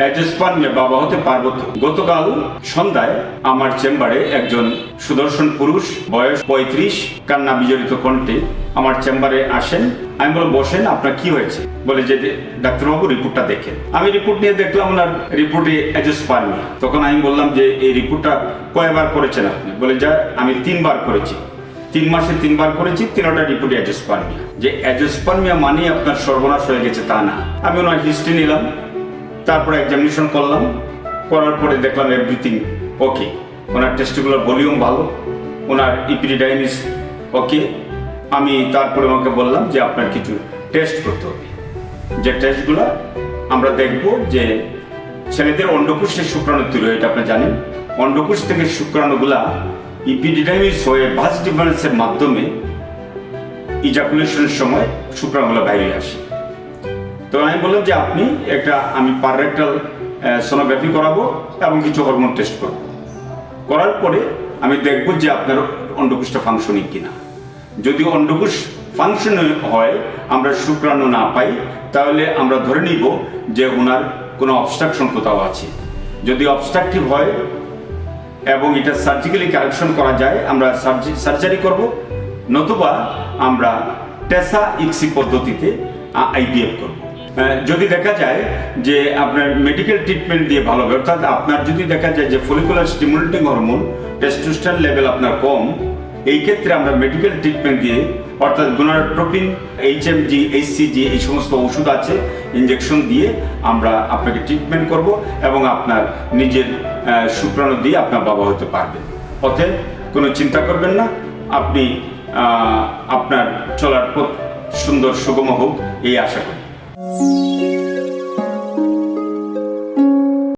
Azoospermia বাবা হতে পারবো তো? গতকাল সন্ধ্যায় আমার চেম্বারে একজন সুদর্শন পুরুষ, বয়স 35, কান্না বিজড়িত কণ্ঠে আমার চেম্বারে আসেন। আমি বললাম, বসেন, আপনার কি হয়েছে? বলে যে ডাক্তারবাবু রিপোর্টটা দেখেন। আমি রিপোর্ট নিয়ে দেখলাম ওনার রিপোর্টে অ্যাজোস্পার্মিয়া। তখন আমি বললাম যে এই রিপোর্টটা কয়বার করেছেন আপনি? বলে যা আমি 3 বার করেছি, 3 মাসে 3 বার করেছি, 3টা রিপোর্টে অ্যাজোস্পার্মিয়া। যে অ্যাজোস্পার্মিয়া মানে আপনার সর্বনাশ হয়ে গেছে তা না। আমি ওনার হিস্ট্রি নিলাম, তারপরে এক্সামিনেশন করলাম, করার পরে দেখলাম এভরিথিং ওকে। ওনার টেস্টিকুলার ভলিউম ভালো, ওনার ইপিডিডাইমিস ওকে। আমি তারপরে ওনাকে বললাম যে আপনার কিছু টেস্ট করতে হবে। যে টেস্টগুলো আমরা দেখব যে ছেলেদের অন্ডকোষে শুক্রাণু তৈরি হয়, এটা আপনি জানেন। অন্ডকোষ থেকে শুক্রাণুগুলা ইপিডিডাইমিস হয়ে ভাস ডিফারেন্সের মাধ্যমে ইজাকুলেশনের সময় শুক্রাণুগুলো বাইরে আসে। তো আমি বললাম যে আমি পাররেক্টাল সোনোগ্রাফি করাবো এবং কিছু হরমোন টেস্ট করবো। করার পরে আমি দেখব যে আপনার অন্ডকোষটা ফাংশনিং কিনা। যদি অন্ডকোষ ফাংশন হয়, আমরা শুক্রাণু না পাই, তাহলে আমরা ধরে নিব যে ওনার কোনো অবস্ট্রাকশন কোথাও আছে। যদি অবস্ট্রাকটিভ হয় এবং এটা সার্জিক্যালি কারেকশন করা যায়, আমরা সার্জারি করব, নতুবা আমরা টেসা ইক্সি পদ্ধতিতে আইভিএফ করব। যদি দেখা যায় যে আপনার মেডিকেল ট্রিটমেন্ট দিয়ে ভালো হবে, অর্থাৎ আপনার যদি দেখা যায় যে follicular stimulating hormone testosterone level আপনার কম, এই ক্ষেত্রে আমরা মেডিকেল ট্রিটমেন্ট দিয়ে, অর্থাৎ গোনাডোট্রোপিন, এইচএমজি, এইচসিজি, এই সমস্ত ওষুধ আছে, ইঞ্জেকশন দিয়ে আমরা আপনাকে ট্রিটমেন্ট করব এবং আপনার নিজের শুক্রাণু দিয়ে আপনার বাবা হতে পারবেন। অতএব কোনো চিন্তা করবেন না, আপনি আপনার চলার পথ সুন্দর সুগম হোক এই আশা করি।